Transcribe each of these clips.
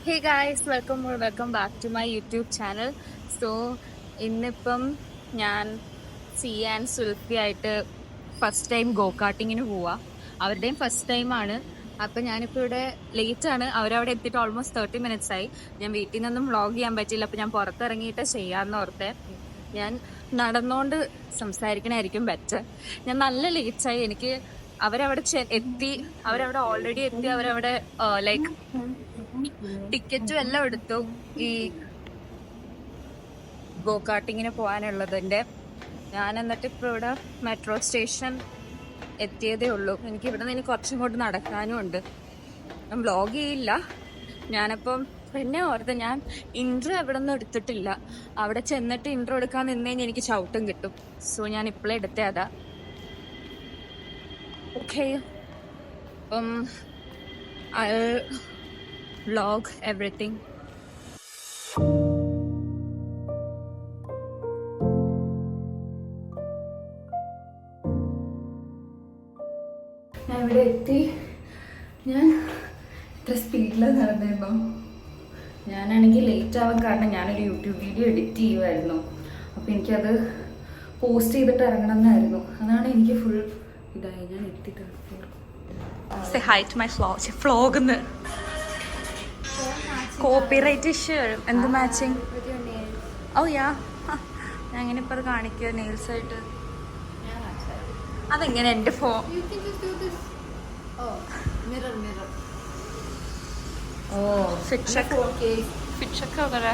Hey guys, welcome back to my YouTube channel. So ഇന്നിപ്പം ഞാൻ സിയ and Zulfi ആയിട്ട് first time go കാർട്ടിങ്ങിന് പോവാ. അവരുടെയും ഫസ്റ്റ് ടൈമാണ്. അപ്പം ഞാനിപ്പോൾ ഇവിടെ ലേറ്റ് ആണ്. അവരവിടെ എത്തിയിട്ട് ഓൾമോസ്റ്റ് 30 minutes ആയി. ഞാൻ വീട്ടിൽ നിന്നൊന്നും വ്ളോഗ് ചെയ്യാൻ പറ്റില്ല. അപ്പം ഞാൻ പുറത്തിറങ്ങിയിട്ട് ചെയ്യാമെന്ന് ഓർത്തെ. ഞാൻ നടന്നുകൊണ്ട് സംസാരിക്കണമായിരിക്കും ബെറ്റർ. ഞാൻ നല്ല ലേറ്റായി. എനിക്ക് അവരവിടെ ഓൾറെഡി എത്തി. അവരവിടെ ലൈക്ക് ടിക്കറ്റും എല്ലാം എടുത്തു ഈ ഗോ കാർട്ടിങ്ങിന് പോകാനുള്ളതിൻ്റെ. ഞാൻ എന്നിട്ട് ഇപ്പോൾ ഇവിടെ മെട്രോ സ്റ്റേഷൻ എത്തിയതേ ഉള്ളൂ. എനിക്ക് ഇവിടെ നിന്ന് കുറച്ചും കൂടി നടക്കാനും ഉണ്ട്. ഞാൻ വ്ളോഗ് ചെയ്യില്ല. ഞാനപ്പം പിന്നെ ഓർത്ത് ഞാൻ ഇൻട്രോ എവിടെ നിന്നും എടുത്തിട്ടില്ല. അവിടെ ചെന്നിട്ട് ഇൻട്രോ എടുക്കാൻ നിന്ന് കഴിഞ്ഞാൽ എനിക്ക് ചവിട്ടും കിട്ടും. സോ ഞാൻ ഇപ്പോഴേ എടുത്തേ അതാ. ഓക്കെ, അപ്പം I'll vlog everything. ഞാൻ ഇവിടെ എത്തി. ഞാൻ ഇത്ര സ്പീഡിലാണ് നടന്നിരുന്നു. ഞാനാണെങ്കിൽ ലേറ്റ് ആവാൻ കാരണം ഞാനൊരു യൂട്യൂബ് വീഡിയോ എഡിറ്റ് ചെയ്യുമായിരുന്നു. അപ്പോൾ എനിക്കത് പോസ്റ്റ് ചെയ്തിട്ട് ഇറങ്ങണം എന്നായിരുന്നു. അതാണ് എനിക്ക് ഫുൾ ഇതായി. ഞാൻ എത്തിയിട്ട് Say hi to my vlog. Copyright issue വരും. എന്ത് മാച്ചിങ്? ഓ യാ, ഞാൻ എങ്ങനെ ഇപ്പം അത് കാണിക്കുക നെയിൽസ് ആയിട്ട്? അതെങ്ങനെ എൻ്റെ ഫോൺ? ഓ ഫിറ്റൊക്കെ വളരെ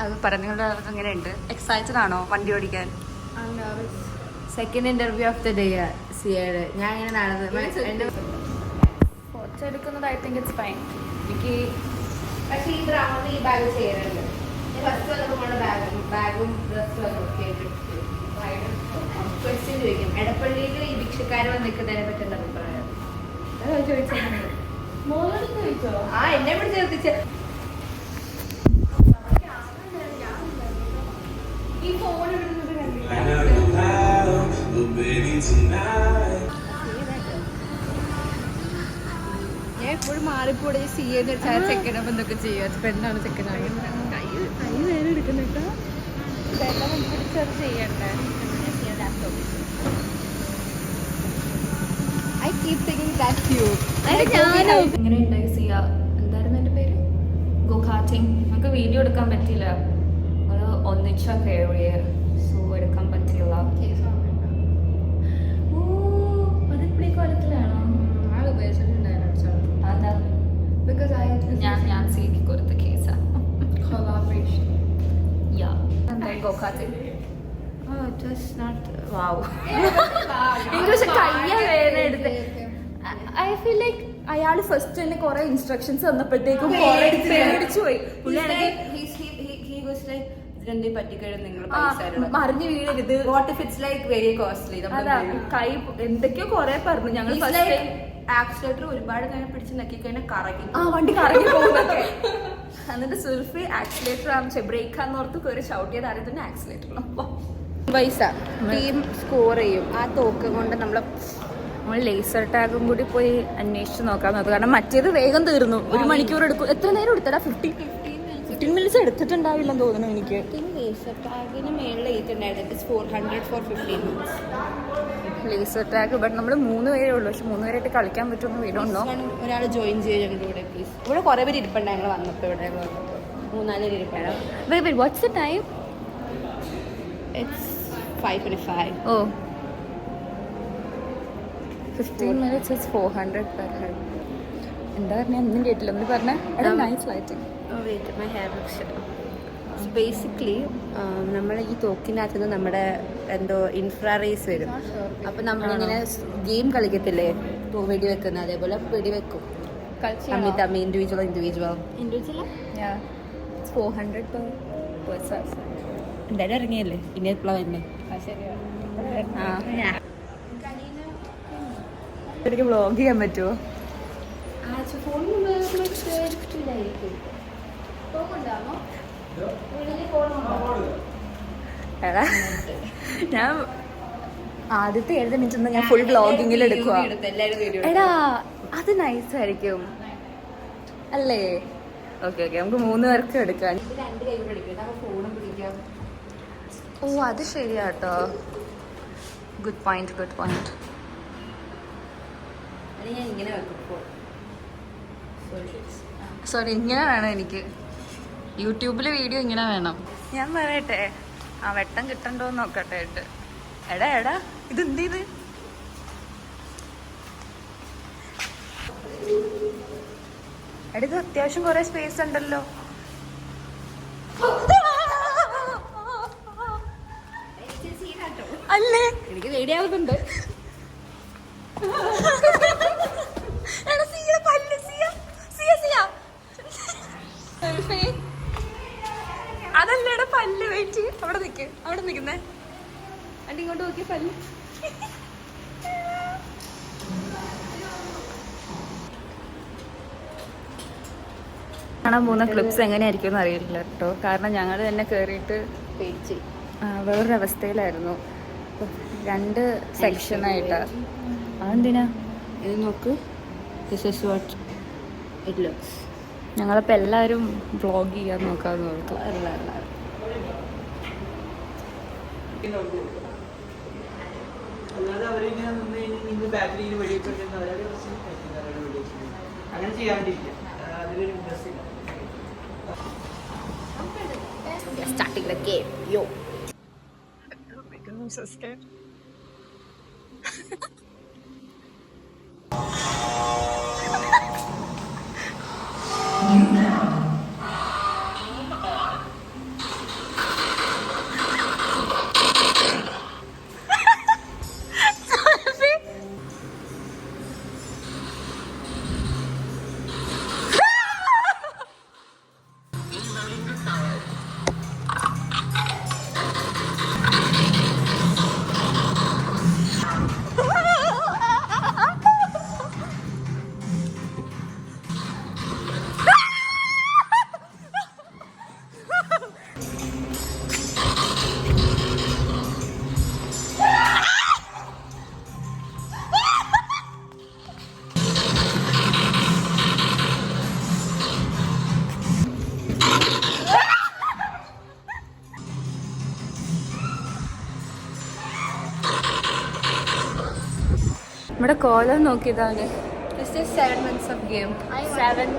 അത് പറഞ്ഞുകൊണ്ട് എങ്ങനെയുണ്ട്? എക്സൈറ്റഡ് ആണോ വണ്ടി ഓടിക്കാൻ? Second interview of the day സിയയുടെ. ഞാൻ ഇങ്ങനെ നടന്നത് ഫോട്ടോ എടുക്കുന്നത് ഐ തിങ്ക് ഇറ്റ്സ് ഫൈൻ. എനിക്ക് പക്ഷേ ഈ ബ്രൗൺ ഈ ബാഗ് ചെയ്യാറുണ്ട്. ഞാൻ ഫസ്റ്റ് വന്നപ്പോൾ ബാഗും ഡ്രസ്സും ഒക്കെ ക്വസ്റ്റ്യൻ ചോദിക്കും. എടപ്പള്ളിയിൽ ഈ ഭിക്ഷക്കാർ വന്ന് നിൽക്കുന്നതിനെ പറ്റുന്ന അഭിപ്രായം ചോദിച്ചോ? ആ എന്നെ ഇവിടെ ചേർത്തിച്ച ഈ ഫോൺ ഇടുന്നത് ഞാൻ എപ്പോഴും മാറിപ്പോടെ സിയെന്ന് വെച്ചാൽ ചെക്കൻ അപ്പം എന്തൊക്കെ ചെയ്യുക. പെണ്ണാണ് ചെക്കനാണ് കൈ വേറെ എടുക്കുന്നിട്ടോ. വെള്ളം പിടിച്ചത് ചെയ്യണ്ടേ? I keep thinking that you. എങ്ങനെ ഉണ്ടായി സിയ? എന്തായിരുന്നു എൻ്റെ പേര്? Go karting. നമുക്ക് വീഡിയോ എടുക്കാൻ പറ്റിയില്ല. അത് ഒന്നിച്ചൊക്കെ ഏറിയ സോ എടുക്കാൻ പറ്റില്ല. ഞാൻ സിക്ക് കൊടുത്ത കേസാ. കൊളാബറേഷൻ. എന്തായി go karting? I feel like അയാൾ ഫസ്റ്റ് തന്നെ കുറെ ഇൻസ്ട്രക്ഷൻസ് തന്നപ്പോഴത്തേക്കും പേടിച്ചു പോയി. മറിഞ്ഞു വീഴരുത്. What if it's like very costly? അതാ കൈ എന്തൊക്കെയോ കുറെ പറഞ്ഞു. ഞങ്ങൾ ആക്സിലേറ്റർ ഒരുപാട് നേരം പിടിച്ച് നക്കി കഴിഞ്ഞാൽ കറങ്ങി വണ്ടി കറങ്ങി പോകുന്നൊക്കെ. എന്നിട്ട് സുൽഫി ആക്സിലേറ്റർ ബ്രേക്കാന്ന് ഓർത്ത് കയറി ഷൗട്ട് ചെയ്ത് ആദ്യം തന്നെ ആക്സിലേറ്റർ പൈസ ടീം സ്കോർ ചെയ്യും. ആ തോക്ക് കൊണ്ട് നമ്മൾ ലേസർ ടാഗും കൂടി പോയി അന്വേഷിച്ച് നോക്കാൻ നോക്കുക. കാരണം മറ്റേത് വേഗം തീർന്നു. 1 മണിക്കൂർ എടുക്കും. എത്ര നേരം എടുത്തടാ? 15 minutes എടുത്തിട്ടുണ്ടാവില്ലെന്ന് തോന്നുന്നു എനിക്ക്. ലേസർ ടാഗിന് മേളിൽ എഴുതിയിട്ടുണ്ടായിരുന്നു 400 for 15 minutes. Laser tag but നമ്മൾ 3 പേരേ ഉള്ളൂ. പക്ഷെ 3 പേരായിട്ട് കളിക്കാൻ പറ്റുമെന്ന് വീടുണ്ടോ? ഒരാൾ ജോയിൻ ചെയ്യും ഞങ്ങളുടെ കൂടെ പ്ലീസ്. ഇവിടെ കുറേ പേര് ഇരിപ്പുണ്ട്. ഞങ്ങൾ വന്നപ്പോൾ ഇവിടെ 3-4 പേര് ഇരിപ്പുണ്ട്. What's the time? It's 5:25. Oh, 15 minutes is 400 per head. എന്താ പറഞ്ഞാൽ ഒന്നും കേട്ടില്ല. ഒന്ന് പറഞ്ഞാൽ nice lighting. My hair basically നമ്മൾ ഈ തോക്കിനകത്ത് നിന്ന് നമ്മുടെ എന്തോ ഇൻഫ്രാറേസ് വരും. അപ്പം നമ്മളിങ്ങനെ ഗെയിം കളിക്കത്തില്ലേ വെടിവെക്കുന്ന, അതേപോലെ വെടിവെക്കും തമ്മി ഇൻഡിവിജ്വൽ 400 per person. എന്തായാലും ഇറങ്ങിയല്ലേ ഇനി എപ്പോഴാണ് വരുന്നത്? എനിക്ക് വ്ളോഗ് ചെയ്യാൻ പറ്റുമോ? എടാ ഞാൻ ആദ്യത്തെ 7 മിനിറ്റ് ഞാൻ ഫുൾ വ്ളോഗിങ്ങിൽ എടുക്കുക. എടാ അത് നൈസായിരിക്കും അല്ലേ? ഓക്കെ നമുക്ക് 3 പേർക്ക് എടുക്കാം. 2 കൈ കൊണ്ട് എടുക്കാം, അപ്പോൾ ഫോണും പിടിക്കാം. ഓ അത് ശരിയാട്ടോ. Good point. അല്ലെങ്കിൽ ഞാൻ ഇങ്ങനെ വെക്കും. സോറി, ഇങ്ങനെ വേണം എനിക്ക്. യൂട്യൂബിൽ വീഡിയോ ഇങ്ങനെ വേണം. ഞാൻ പറയട്ടെ, ആ വെട്ടം കിട്ടണ്ടോന്ന് നോക്കട്ടെ. എടാ ഇതെന്ത് ഇത്? ഇത് അത്യാവശ്യം കുറെ സ്പേസ് ഉണ്ടല്ലോ. അല്ലേ, എനിക്ക് പേടിയാവുന്നുണ്ട്. അതല്ലേടാ പല്ല്. വെയിറ്റ്, അവിടെ നിൽക്കുന്നേ. അണ്ടി ഇങ്ങോട്ട് നോക്കിയ പല്ല്. കാണാൻ പോകുന്ന ക്ലിപ്സ് എങ്ങനെയായിരിക്കും എന്ന് അറിയില്ല കേട്ടോ. കാരണം ഞങ്ങൾ തന്നെ കയറിയിട്ട് പേടിച്ച് വേറൊരു അവസ്ഥയിലായിരുന്നു. 2 സെക്ഷനായിട്ടാണ്. അതെന്തിനാ? ഇത് നോക്ക്. This is what it looks. ഞങ്ങളിപ്പോൾ എല്ലാവരും വ്ളോഗ് ചെയ്യാൻ നോക്കാമെന്ന് ഓർത്തു. അല്ലാതെ അവരിങ്ങനെ നിന്ന് കഴിഞ്ഞാൽ ബാക്കിൽ വെടിവെച്ചിട്ട് അങ്ങനെ ചെയ്യാണ്ടിരിക്കുക. അതിലൊരു ഇൻട്രസ്റ്റ് ഇല്ല. Starting the game. Yo. I'm so scared. നമ്മുടെ കോലം നോക്കിയതാണ്. This is 7 minutes of game. 7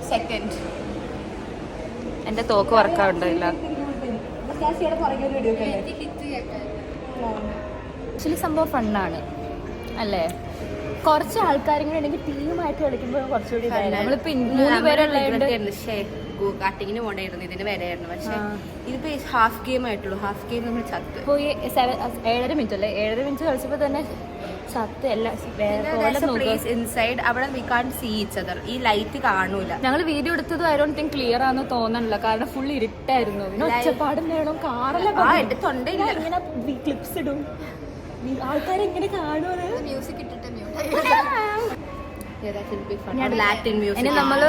seconds. എൻ്റെ തോക്ക് വർക്കാവുണ്ടായില്ല. ആക്ച്വലി സംഭവം ഫണ്ണാണ് അല്ലേ? കുറച്ച് ആൾക്കാരും കൂടെ ഉണ്ടെങ്കിൽ ടീമായിട്ട് കളിക്കുമ്പോൾ കുറച്ചുകൂടി നമ്മളിപ്പോൾ 3 പേരുള്ളതുകൊണ്ട് കാട്ടിങ്ങിന് പോകണ്ടായിരുന്നു, ഇതിന് വരെയായിരുന്നു. പക്ഷെ ഇതിപ്പോ ഹാഫ് ഗെയിം ആയിട്ടുള്ളൂ. ഹാഫ് ഗെയിം നമ്മൾ ചത്ത് പോയി. 7.5 മിനിറ്റ് അല്ലേ? 7.5 മിനിറ്റ് കളിച്ചപ്പോൾ തന്നെ ചത്ത്. ഇൻസൈഡ് അവിടെ we can't see each other. ഈ ലൈറ്റ് കാണൂല. ഞങ്ങൾ വീഡിയോ എടുത്തത് ഐ ഡോണ്ട് തിങ്ക് ക്ലിയർ ആണെന്ന് തോന്നണില്ല. കാരണം ഫുൾ ഇരുട്ടായിരുന്നു. ഒച്ചപ്പാടും വേണം. കാറെല്ലാം എന്റെ തൊണ്ടയില്ല. ഇങ്ങനെ ക്ലിപ്സ് ഇടും. ആൾക്കാരെങ്ങനെ കാണുമത്? മ്യൂസിക് ഇട്ടിട്ട് ലാറ്റിൻ മ്യൂസിക്. ഇനി നമ്മള്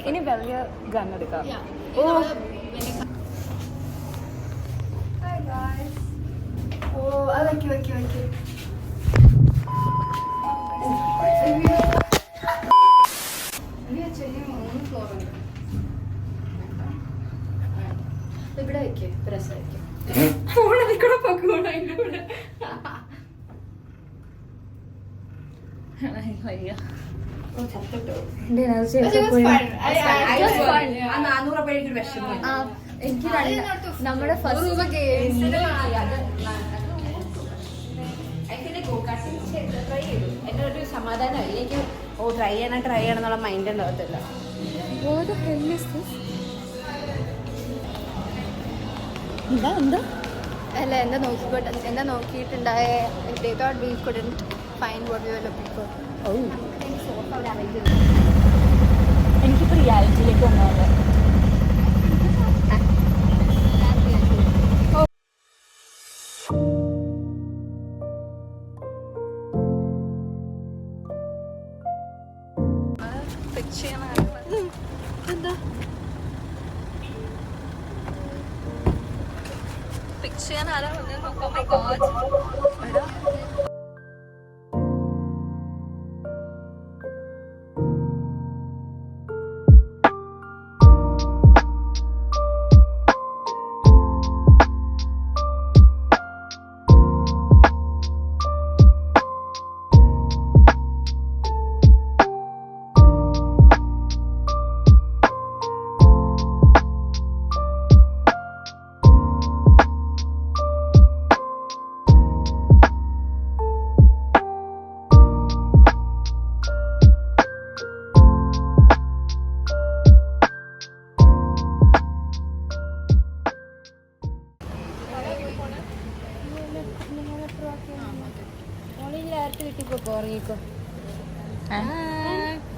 ഇനി വലിയ ഗൺ എടുക്കാം. ഇവിടെ വെക്കേ രസമായിരിക്കും. ഫോണിൽ കൂടെ പൊക്കോളൂ. അതിൻ്റെ കൂടെ എനിക്ക് നമ്മുടെ ഫസ്റ്റ് എന്റെ ഒരു സമാധാനമായി. എനിക്ക് ട്രൈ ചെയ്യണം എന്നുള്ള മൈൻഡ് ഉണ്ടാവത്തില്ല. എന്താ അല്ല എന്താ നോക്കിയിട്ടുണ്ടായ they thought we couldn't find what we were looking for. എനിക്കിപ്പോ റിയാലിറ്റിയിലേക്ക് വന്നത്. എന്താ പിക്ചർ ചെയ്യാൻ ആരാ?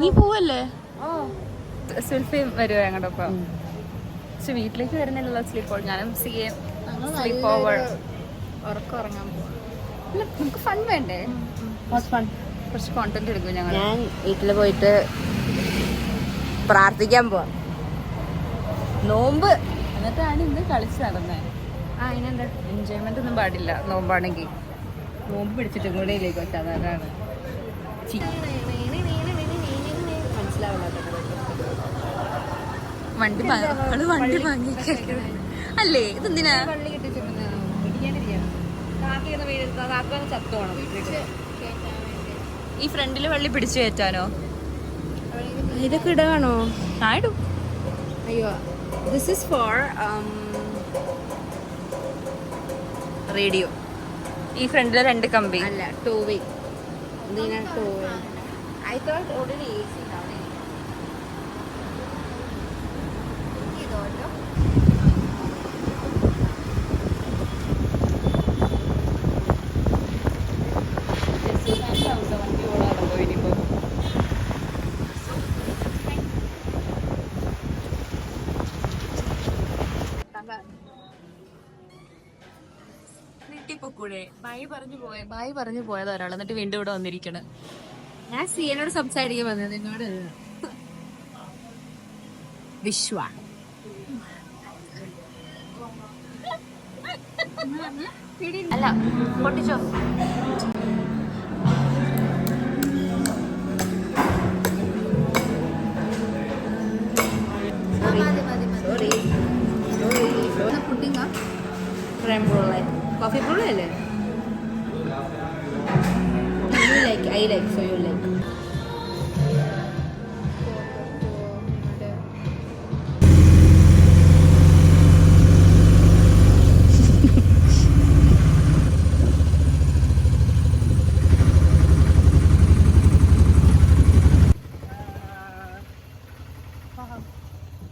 നീ പോവല്ലേ? സുൽഫിയും വരുമോ ഞങ്ങളുടെ ഒപ്പം? പക്ഷെ വീട്ടിലേക്ക് വരുന്നില്ലല്ലോ സ്ലീപ്പ് ഓവർ. ഞാനും സ്ലീപ്പ് ഓവർ ഉറങ്ങാൻ പോവാം. നമുക്ക് ഫൺ വേണ്ടേ? കുറച്ച് കോണ്ടന്റ് എടുക്കും ഞങ്ങൾ. ഞാൻ വീട്ടിൽ പോയിട്ട് പ്രാർത്ഥിക്കാൻ പോവാം. നോമ്പ് എന്നിട്ടാണ് ഇന്ന് കളിച്ച് നടന്നത്. അതിനെന്താ എൻജോയ്മെന്റ് ഒന്നും പാടില്ല നോമ്പാണെങ്കിൽ. നോമ്പ് പിടിച്ചിട്ട് കൂടെയിലേക്ക് വെച്ചാൽ അതാണ് വണ്ടി വണ്ടി വാങ്ങി അല്ലേ? ഇതെന്തിനാ? ഈ ഫ്രണ്ടില് വള്ളി പിടിച്ചു കയറ്റാനോ? ഇതൊക്കെ ഇടാണോ? ആയിടും. അയ്യോ, ദിസ് ഇസ് ഫോർ റേഡിയോ. ഈ ഫ്രണ്ടില് 2 കമ്പി. അല്ല, ടോവിങ്. എന്തിനാ towing? I thought already AC bye പറഞ്ഞു പോയത് ഒരാൾ, എന്നിട്ട് വീണ്ടും ഇവിടെ വന്നിരിക്കണ്. ഞാൻ സിയനോട് സംസാരിക്കാൻ വന്നത് നിന്നോട്. വിശ്വ അല്ല പൊട്ടിച്ചോ. സോറി പുഡിങ്ങാ ക്രീം റോള് കോഫി റോള് അല്ലേ? I like, so you like.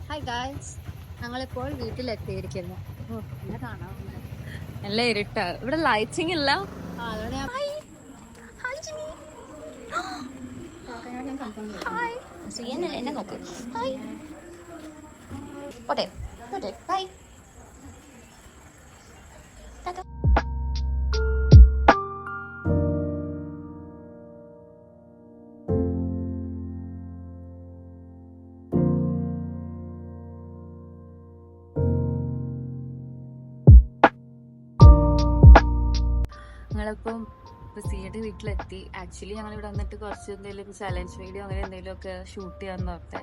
Hi guys, ഞങ്ങളിപ്പോൾ വീട്ടിലെത്തിയിരിക്കുന്നു. നല്ല ഇരുട്ട ഇവിടെ, ലൈറ്റിംഗ് ഇല്ല. അതുകൊണ്ട് ഞാൻ എന്നെ നോക്ക്. പോട്ടെ പോട്ടെ, ബൈ. ഞങ്ങളിപ്പം സിയുടെ വീട്ടിലെത്തി. ആക്ച്വലി ഞങ്ങൾ ഇവിടെ വന്നിട്ട് കുറച്ച് എന്തെങ്കിലും ചലഞ്ച് വീഡിയോ അങ്ങനെ എന്തെങ്കിലും ഒക്കെ ഷൂട്ട് ചെയ്യാന്ന് ഓർത്തെ.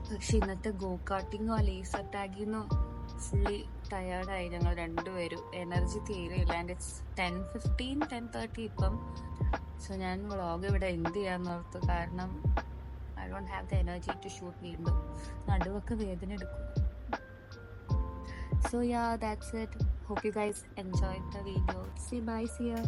പക്ഷെ ഇന്നത്തെ ഗോ കാർട്ടിങ്ങോ ലേസർ അറ്റാക്കിങ്ങോ ഫുള്ളി ടയേർഡായി ഞങ്ങൾ രണ്ടുപേരും. എനർജി തീരെയില്ല. ആൻഡ് ഇറ്റ്സ് 10:15, 10:30 ഇപ്പം. സോ ഞാൻ വ്ളോഗ് ഇവിടെ എന്ത് ചെയ്യാന്ന് ഓർത്തു. കാരണം I don't have the energy to shoot. വീണ്ടും നടുവൊക്കെ വേദന എടുക്കും. So yeah, that's it. Hope you guys enjoyed the video. Say bye, see ya.